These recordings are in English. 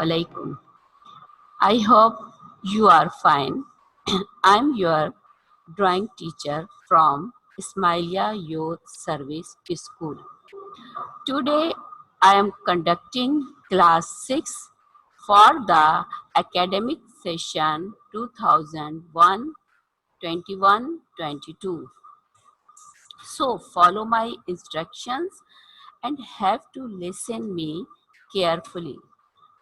alaikum. I hope you are fine. I'm your drawing teacher from Ismailia Youth Service School. Today I am conducting class 6 for the academic session 2001-21-22. So follow my instructions and have to listen me carefully.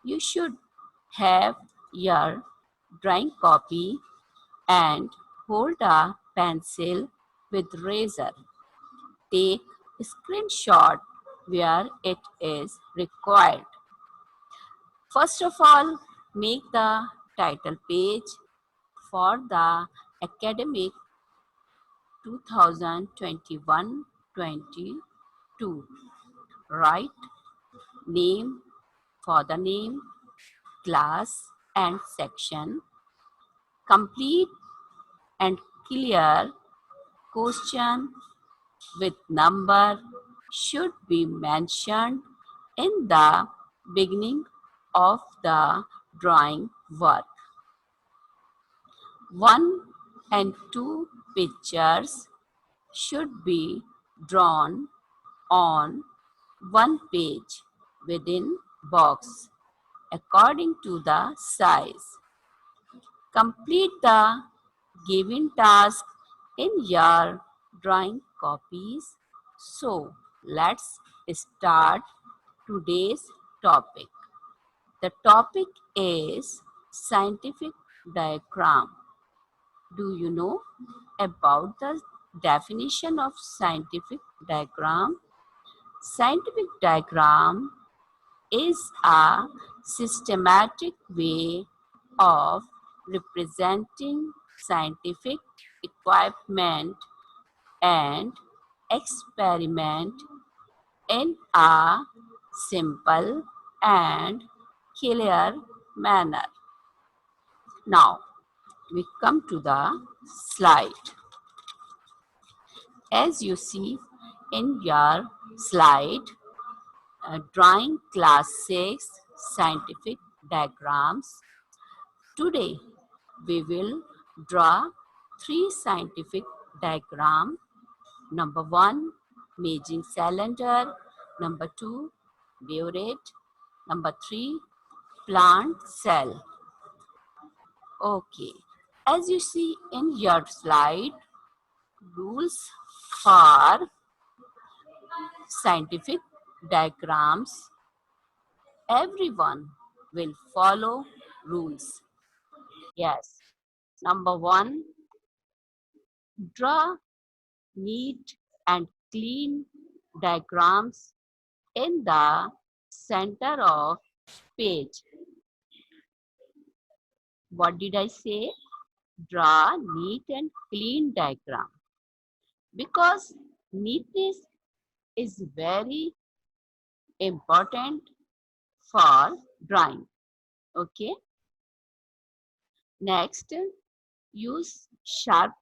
You should have your drawing copy and hold a pencil with razor. Take a screenshot where it is required. First of all, make the title page for the academic 2021-22. Write name for the name, class and section. Complete and clear question with number should be mentioned in the beginning of the drawing work. 1 and 2 pictures should be drawn on one page within box according to the size. Complete the given task in your drawing copies. So let's start today's topic. The topic is scientific diagram. Do you know about the definition of scientific diagram? Scientific diagram is a systematic way of representing scientific equipment and experiment in a simple and clear manner. Now we come to the slide. As you see in your slide, drawing class 6 scientific diagrams. Today we will draw 3 scientific diagrams. Number 1, Meijing cylinder. Number 2, burette. Number 3, plant cell. Okay, as you see in your slide, rules for scientific diagrams. Everyone will follow rules. Yes. Number 1, draw neat and clean diagrams in the center of page. What did I say? Draw neat and clean diagram. Because neatness is very important for drawing. Okay. Next, use sharp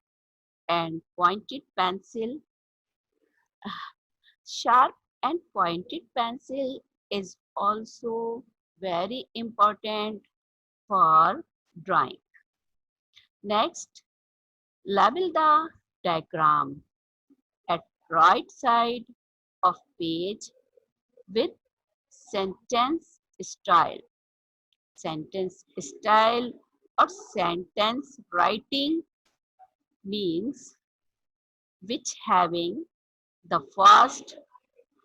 and pointed pencil. Sharp and pointed pencil is also very important for drawing. Next, label the diagram at right side of page with sentence style. Sentence style or sentence writing means which having the first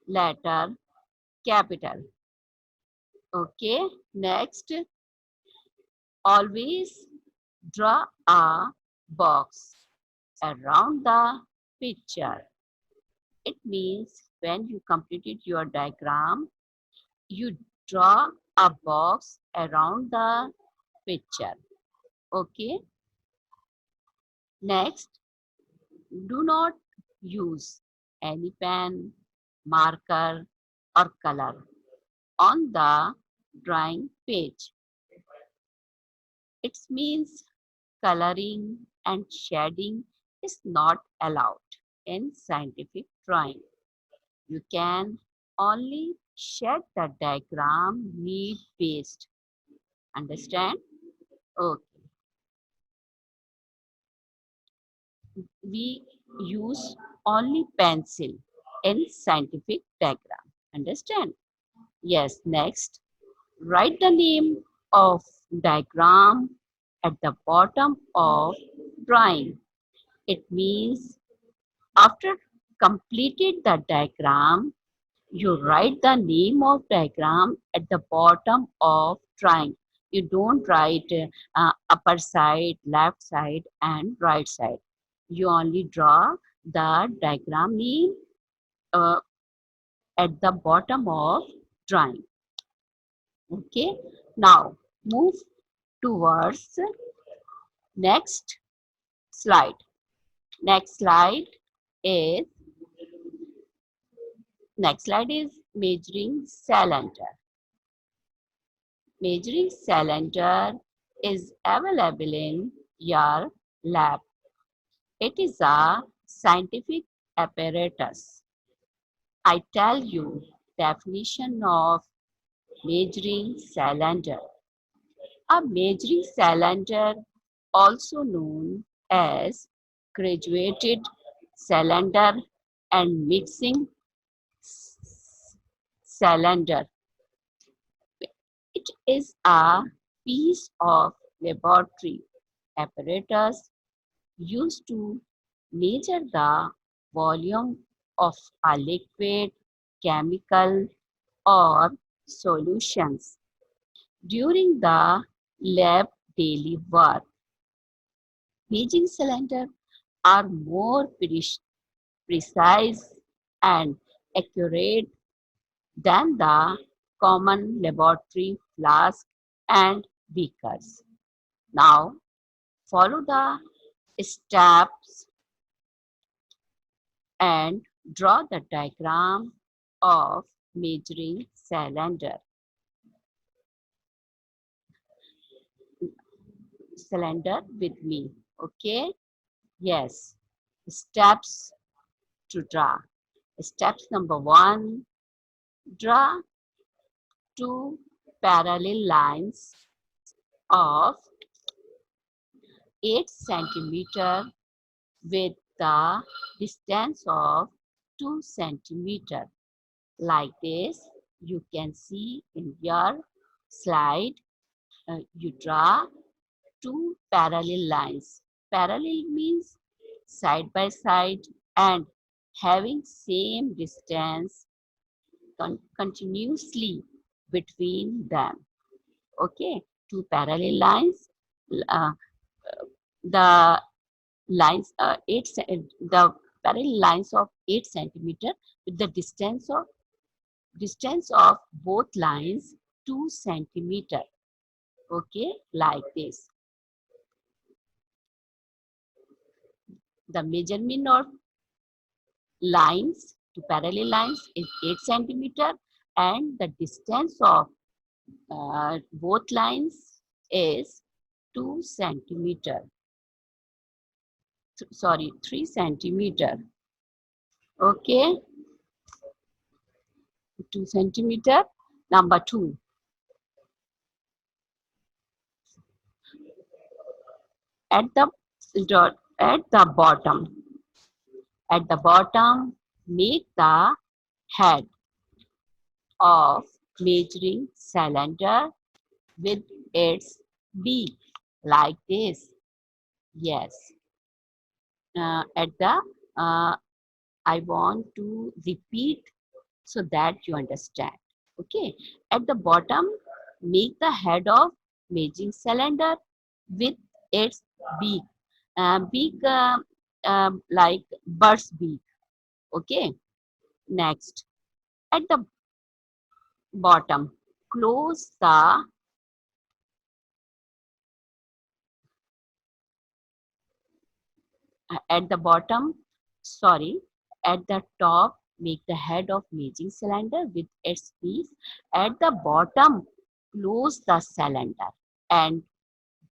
letter capital. Okay, next, always draw a box around the picture. It means when you completed your diagram, you draw a box around the picture. Okay. Next, do not use any pen, marker or color on the drawing page. It means coloring and shading is not allowed in scientific drawing. You can only shed the diagram need based. Understand? Okay. We use only pencil in scientific diagram. Understand? Yes. Next, write the name of diagram at the bottom of drawing. It means after completed the diagram, you write the name of diagram at the bottom of drawing. You don't write upper side, left side, and right side. You only draw the diagram name uh, at the bottom of drawing. Okay. Now move towards next slide. Next slide is measuring cylinder. Measuring cylinder is available in your lab. It is a scientific apparatus. I tell you definition of measuring cylinder. A measuring cylinder, also known as graduated cylinder and mixing cylinder. It is a piece of laboratory apparatus used to measure the volume of a liquid, chemical, or solutions during the lab daily work. Measuring cylinders are more precise and accurate than the common laboratory flask and beakers. Now, follow the steps and draw the diagram of measuring cylinder with me. Okay? Yes. Steps to draw. Steps number one, draw two parallel lines of 8 centimeter with the distance of 2 centimeter. Like this, you can see in your slide, you draw two parallel lines. Parallel means side by side and having same distance continuously between them. Okay, two parallel lines. Uh, the lines the parallel lines of 8 centimeter with the distance of both lines 2 centimeter. Okay, like this. The measurement of lines to parallel lines is 8 centimeter and the distance of both lines is 2 centimeter. Sorry, 3 centimeter. Okay, 2 centimeter. Number 2, at the at the bottom. At the bottom, make the head of measuring cylinder with its beak like this. Yes. At the I want to repeat so that you understand. Okay. At the bottom, make the head of measuring cylinder with its beak. Beak like bird's beak. Okay. Next, at the bottom, close the at the bottom, sorry, at the top, make the head of measuring cylinder with its piece. At the bottom, close the cylinder and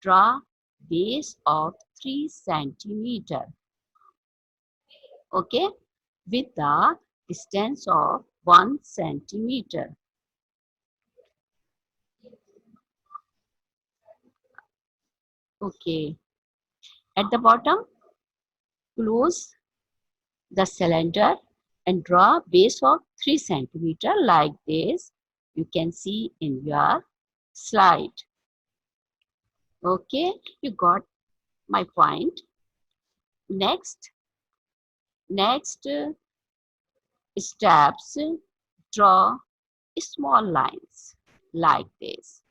draw base of 3 centimeter. Okay, with the distance of 1 centimeter. Okay. At the bottom, close the cylinder and draw base of 3 centimeter like this. You can see in your slide. Okay, you got my point. Next steps, draw small lines like this.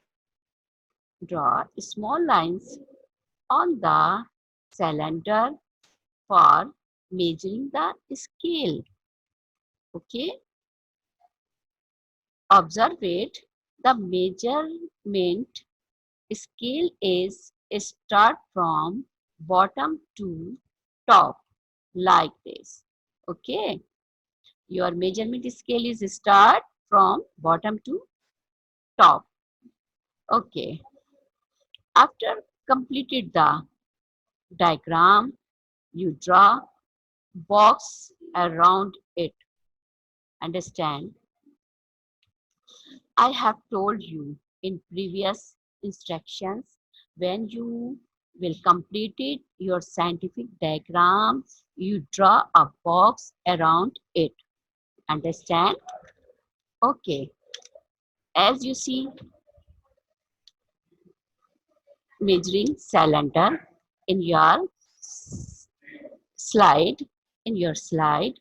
Draw small lines on the cylinder for measuring the scale. Okay, observe it. The measurement scale is start from bottom to top like this. Okay, your measurement scale is start from bottom to top. Okay, after completed the diagram, you draw box around it. Understand? I have told you in previous instructions, when you will complete it, your scientific diagram, you draw a box around it. Understand? Okay. As you see, measuring cylinder in your slide, in your slide,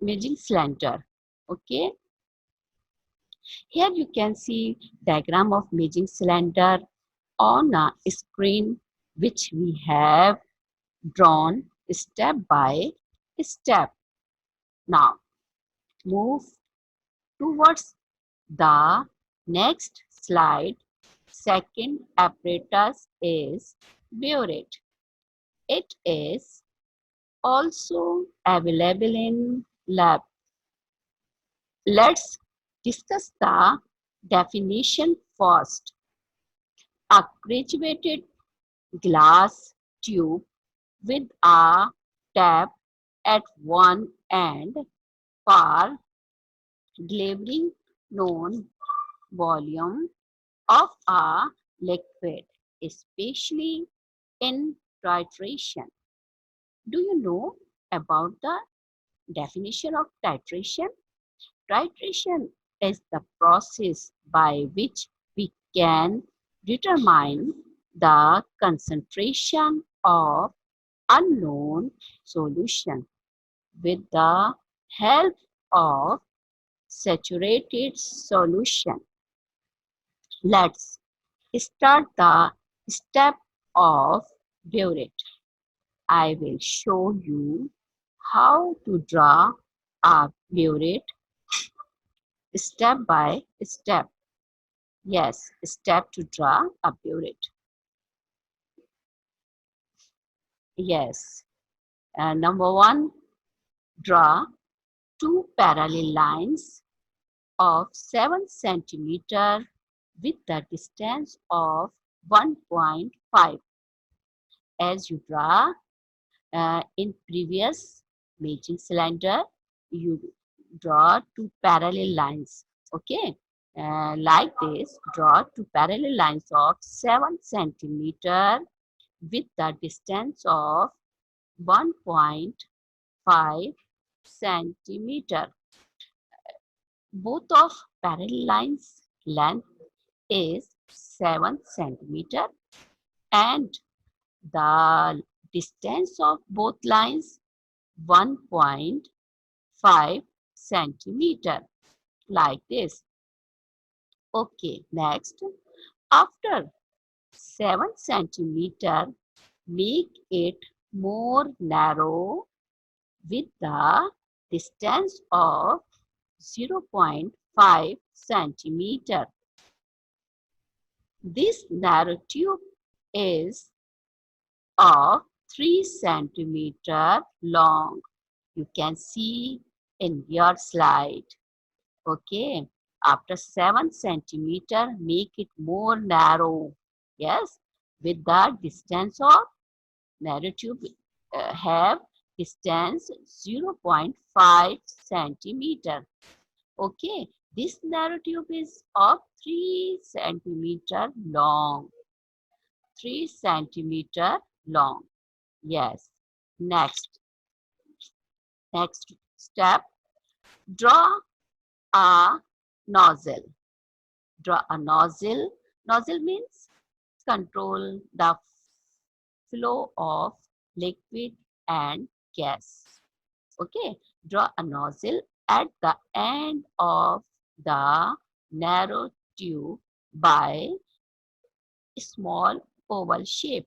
measuring cylinder. Okay. Here you can see diagram of measuring cylinder on a screen which we have drawn step by step. Now move towards the next slide. Second apparatus is burette. It is also available in lab. Let's discuss the definition first. A graduated glass tube with a tap at one end for delivering known volume of a liquid, especially in titration. Do you know about the definition of titration? Titration is the process by which we can determine the concentration of unknown solution with the help of saturated solution. Let's start the step of burette. I will show you how to draw a burette step by step. Yes, step to draw a burette. Yes. Number one, draw two parallel lines of 7 centimeter with the distance of 1.5. As you draw in previous measuring cylinder, you draw two parallel lines. Okay, like this, draw two parallel lines of 7 centimeter with the distance of 1.5 centimeter. Both of parallel lines length is 7 centimeter and the distance of both lines 1.5 centimeter like this. Okay, next, after 7 centimeter, make it more narrow with the distance of 0.5 centimeter. This narrow tube is of 3 centimeter long. You can see in your slide. Okay. After 7 centimeter, make it more narrow. Yes. With the distance of narrow tube have distance 0.5 centimeter. Okay. This narrow tube is of 3 centimeter long. 3 centimeter long. Yes. Next, next step, draw a nozzle. Draw a nozzle. Nozzle means control the flow of liquid and gas. Okay, draw a nozzle at the end of the narrow tube by a small oval shape.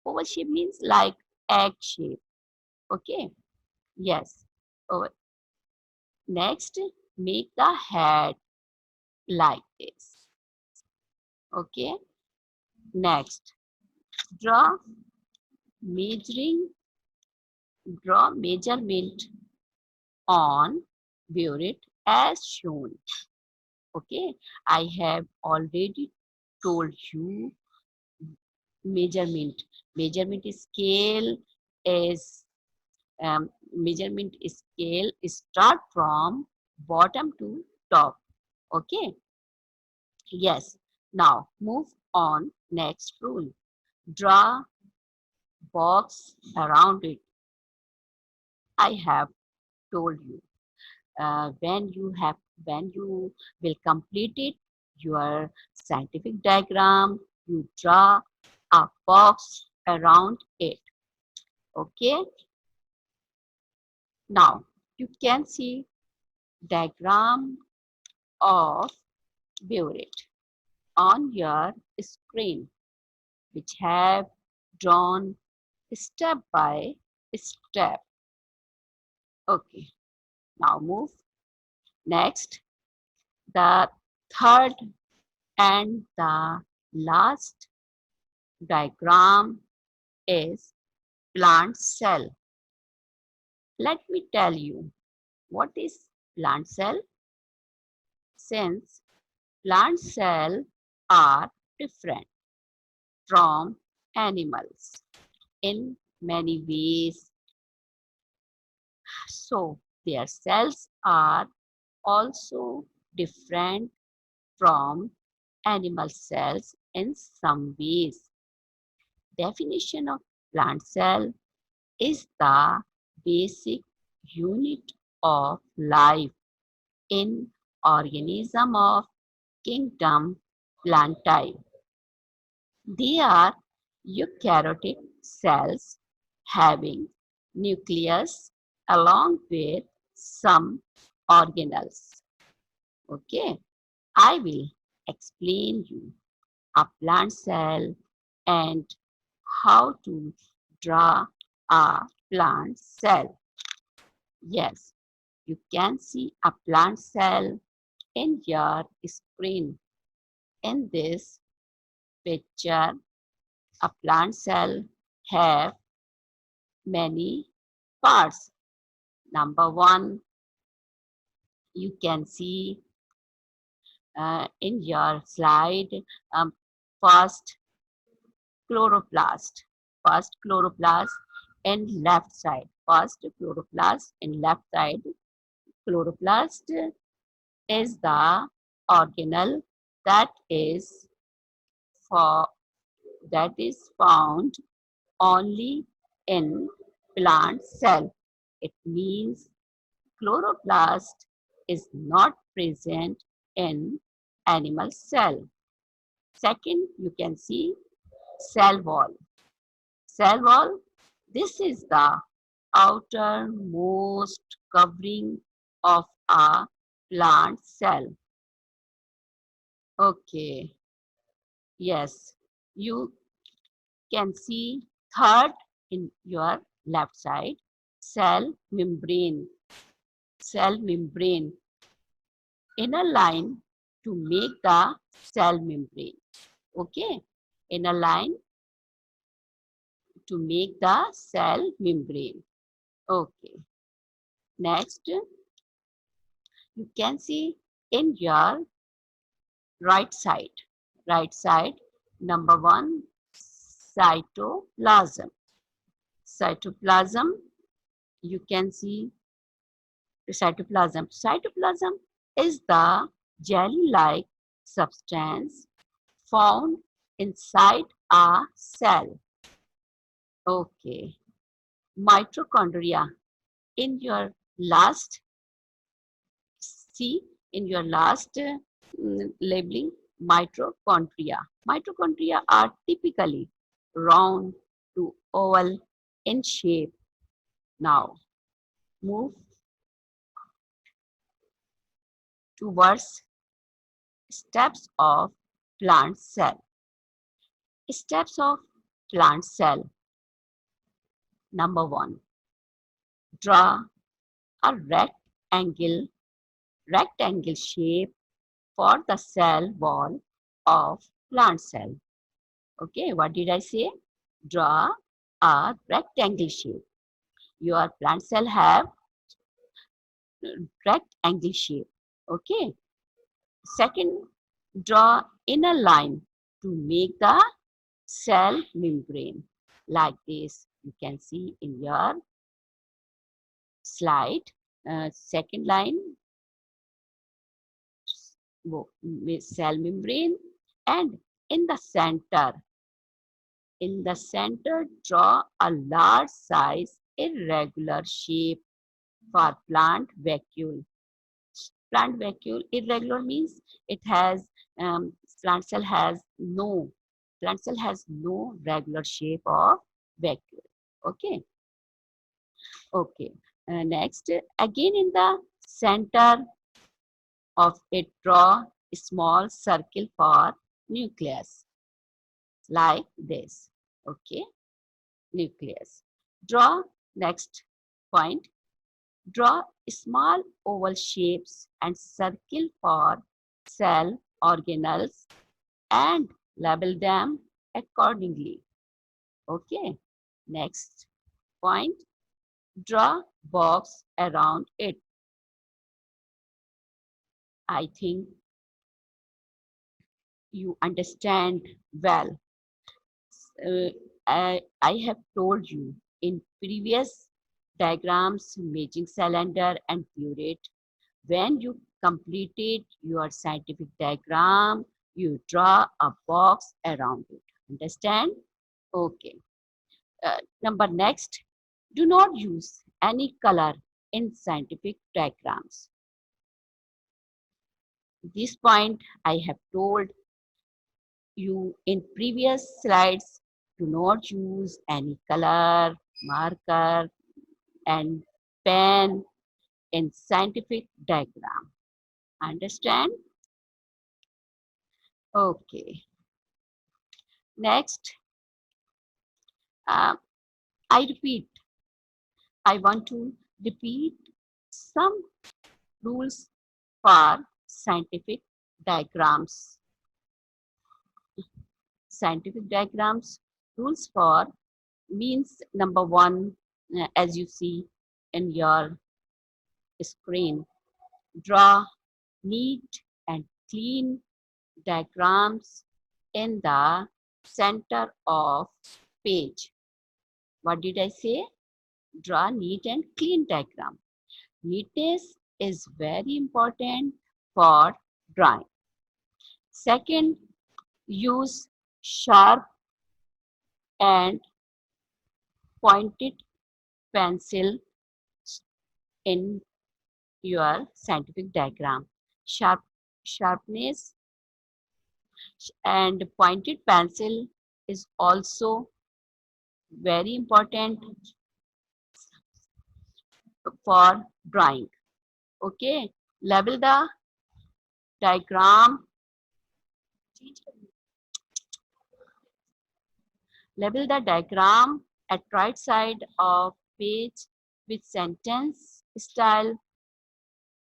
Oval shape means like egg shape. Okay, yes. Oval. Next, make the head like this. Okay, next, draw measuring, draw measurement on burette as shown. Okay, I have already told you measurement. Measurement scale is measurement scale start from bottom to top. Okay, yes. Now move on. Next rule. Draw box around it. I have told you. When you will complete it, your scientific diagram, you draw a box around it. Okay, now you can see diagram of burette on your screen, which have drawn step by step. Okay, now move. Next, the third and the last diagram is plant cell. Let me tell you what is plant cell. Since plant cells are different from animals in many ways, so their cells are also different from animal cells in some ways. Definition of plant cell is the basic unit of life in organism of kingdom Plantae. They are eukaryotic cells having nucleus along with some organelles. Okay, I will explain you a plant cell and how to draw a plant cell. Yes, you can see a plant cell in your screen. In this picture, a plant cell have many parts. Number one, you can see in your slide, um, first chloroplast. First chloroplast in left side. First chloroplast in left side. Chloroplast is the organelle that is for that is found only in plant cell. It means chloroplast is not present in animal cell. Second, you can see cell wall. Cell wall, this is the outermost covering of a plant cell. Okay, yes, you can see third in your left side, cell membrane. Cell membrane, inner line to make the cell membrane. Okay, inner line to make the cell membrane. Okay, next you can see in your right side. Right side, number one, cytoplasm. Cytoplasm, you can see the cytoplasm. Cytoplasm is the jelly-like substance found inside a cell. Okay. Mitochondria. In your last, see, in your last labeling, mitochondria. Mitochondria are typically round to oval in shape. Now, move towards steps of plant cell. Steps of plant cell. Number one, draw a rectangle shape for the cell wall of plant cell. Okay, what did I say? Draw a rectangle shape. Your plant cell have rectangle shape. Okay. Second, draw inner line to make the cell membrane like this. You can see in your slide. Second line, cell membrane, and in the center, draw a large size irregular shape for plant vacuole. Plant vacuole, irregular means it has um, plant cell has no plant cell has no regular shape of vacuole. Okay, okay. Next, again in the center of it, draw a small circle for nucleus like this. Okay, nucleus. Draw next point. Draw small oval shapes and circle for cell organelles and label them accordingly. Okay. Next point. Draw box around it. I think you understand well. I have told you in previous diagrams, Maging cylinder and burette. When you completed your scientific diagram, you draw a box around it. Understand? Okay. Number next, do not use any color in scientific diagrams. This point I have told you in previous slides. Do not use any color, marker, and pen in scientific diagram. Understand? Okay. Next, uh, I repeat, I want to repeat some rules for scientific diagrams. Scientific diagrams, rules for means number one, as you see in your screen, draw neat and clean diagrams in the center of page. What did I say? Draw neat and clean diagram. Neatness is very important for drawing. Second, use sharp and pointed pencil in your scientific diagram. Sharpness and pointed pencil is also very important for drawing. Okay, label the diagram. Label the diagram at right side of page with sentence style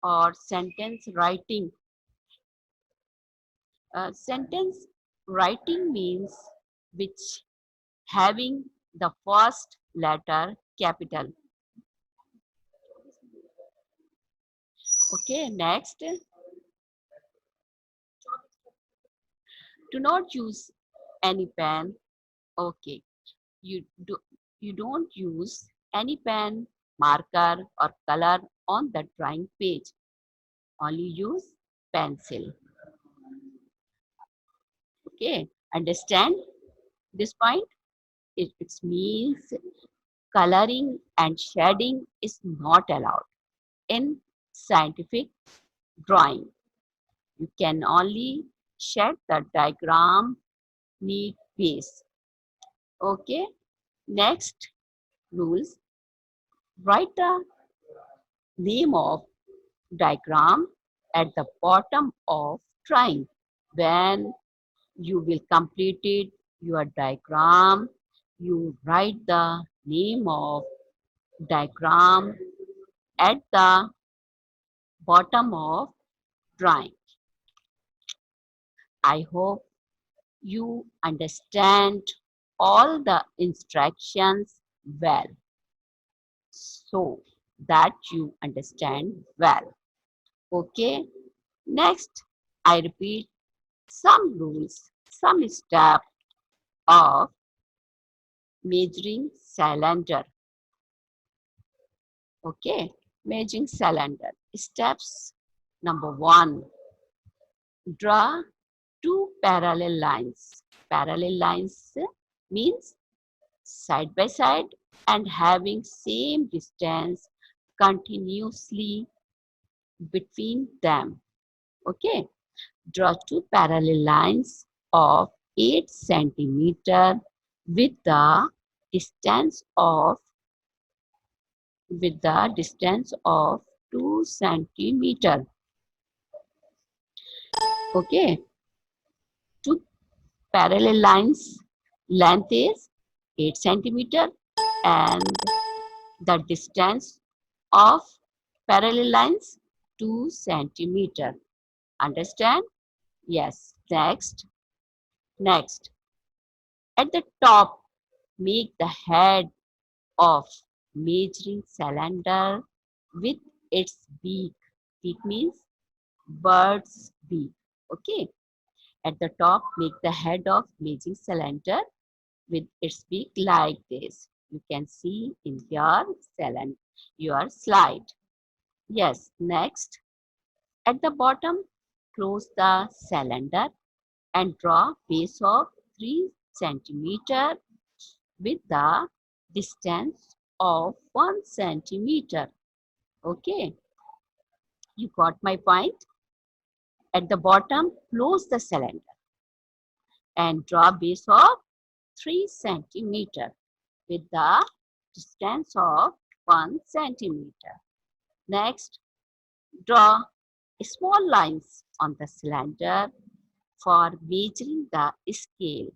or sentence writing. Sentence writing means which having the first letter capital. Okay, next. Do not use any pen. Okay, you you don't use any pen, marker or color on the drawing page. Only use pencil. Okay, Understand this point? It means coloring and shading is not allowed in scientific drawing. You can only shed the diagram need base. Okay. Next rules. Write the name of diagram at the bottom of drawing. When you will complete it, your diagram, you write the name of diagram at the bottom of drawing. I hope you understand all the instructions well, so that you understand well. Okay. Next, I repeat some rules, some steps of measuring cylinder. Okay, measuring cylinder. Steps number one, draw two parallel lines. Parallel lines means side by side and having same distance continuously between them. Okay, draw two parallel lines of 8 centimeter with the distance of 2 centimeter. Okay, two parallel lines length is 8 centimeter and the distance of parallel lines 2 centimeter. Understand? Yes. Next. At the top, make the head of measuring cylinder with its beak. Beak means bird's beak. Okay. At the top, make the head of measuring cylinder with its beak like this. You can see in your slide. Yes. Next, at the bottom, close the cylinder and draw base of 3 centimeter with the distance of 1 centimeter. Okay, you got my point? At the bottom, close the cylinder and draw base of 3 centimeter with the distance of 1 centimeter. Next, draw small lines on the cylinder for measuring the scale.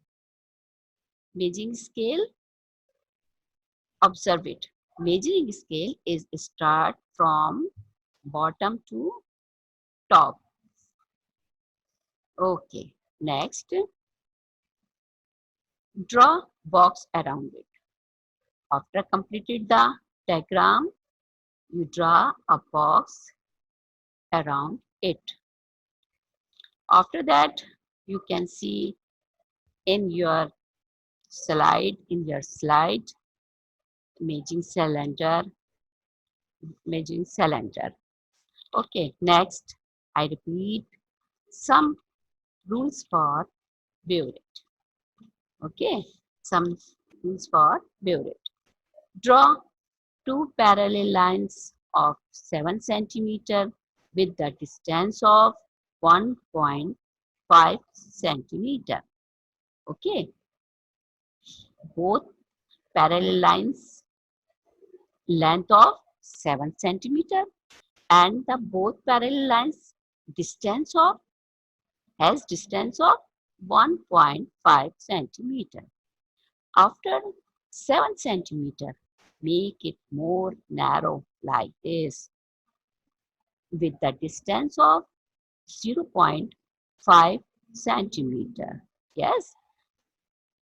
Measuring scale, observe it. Measuring scale is start from bottom to top. Okay. Next, draw box around it. After completed the diagram, you draw a box around it. After that, you can see in your slide, measuring cylinder. Okay, next, I repeat some rules for Burette. Okay, some rules for Burette. Draw two parallel lines of 7 centimeter with the distance of 1.5 centimeter. Okay, both parallel lines length of 7 centimeter and the both parallel lines distance of distance of 1.5 centimeter. After 7 centimeter, make it more narrow like this with the distance of 0.5 centimeter. Yes,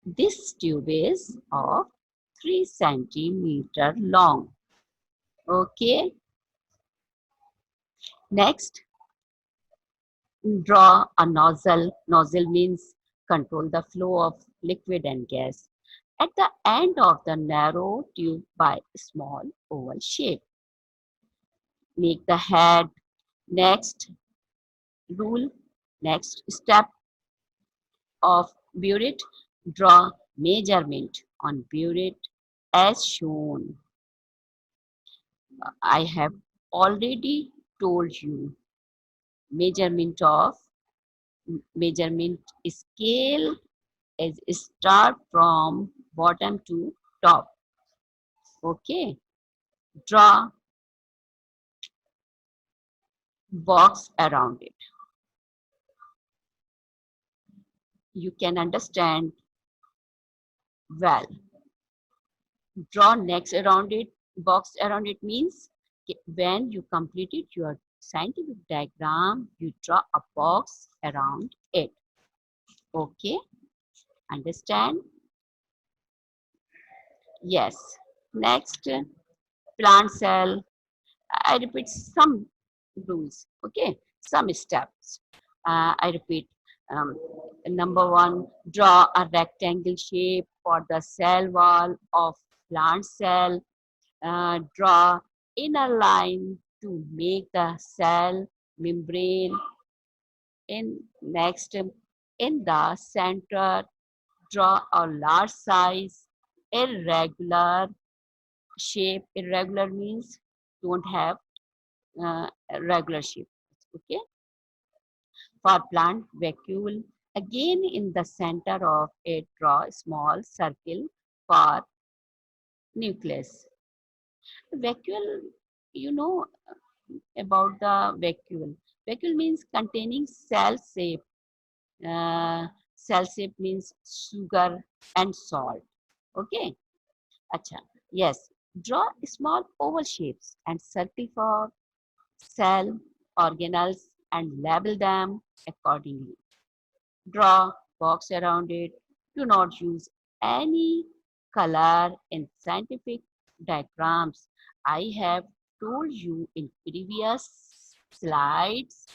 this tube is of 3 centimeter long. Okay, next, draw a nozzle. Nozzle means control the flow of liquid and gas at the end of the narrow tube by a small oval shape. Make the head. Next rule, next step of Burette, draw measurement on burette as shown. I have already told you measurement measurement scale is start from bottom to top. Okay, draw box around it. You can understand well. Draw next around it. Box around it means when you completed your scientific diagram, you draw a box around it. Okay, understand? Yes. Next, plant cell. I repeat some rules. Okay, some steps. I repeat. Um, Number one, draw a rectangle shape for the cell wall of plant cell. Draw inner line to make the cell membrane. In next, in the center, draw a large size irregular shape. Irregular means don't have a regular shape. Okay. For plant vacuole, again in the center of it, draw a small circle for nucleus. Vacuole, you know about the vacuole. Vacuole means containing cell shape. Cell shape means sugar and salt. Okay. Acha. Yes. Draw small oval shapes and circle for cell organelles and label them accordingly. Draw box around it. Do not use any color in scientific diagrams. I have told you in previous slides,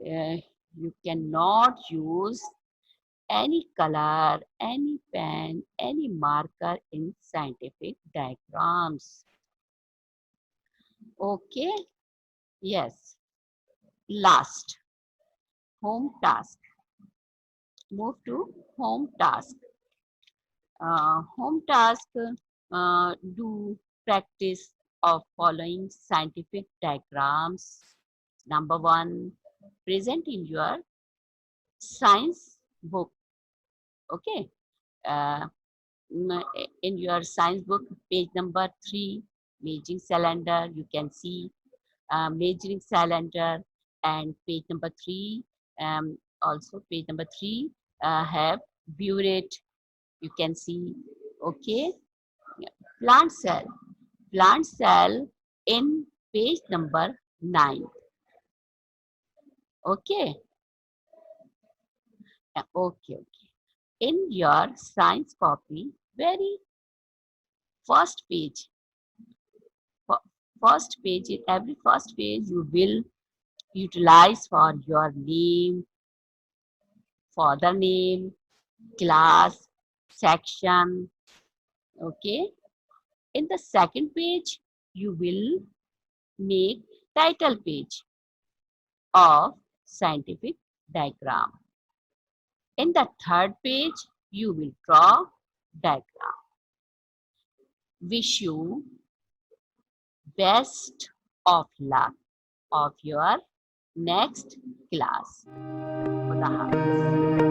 uh, you cannot use any color, any pen, any marker in scientific diagrams. Okay? Yes. Last, home task. Move to home task. Home task, do practice of following scientific diagrams. Number one, present in your science book. Okay. Uh, in your science book, page number 3, measuring cylinder, you can see measuring cylinder, and page number 3, also page number 3 have burette, you can see. Okay. Plant cell. Plant cell in page number 9. Okay. Okay. Okay. In your science copy, very first page, first page, in every first page, you will utilize for your name, father name, class, section. Okay. In the second page, you will make title page of scientific diagram. In the third page, you will draw diagram. Wish you best of luck of your next class. Khuda Hafiz.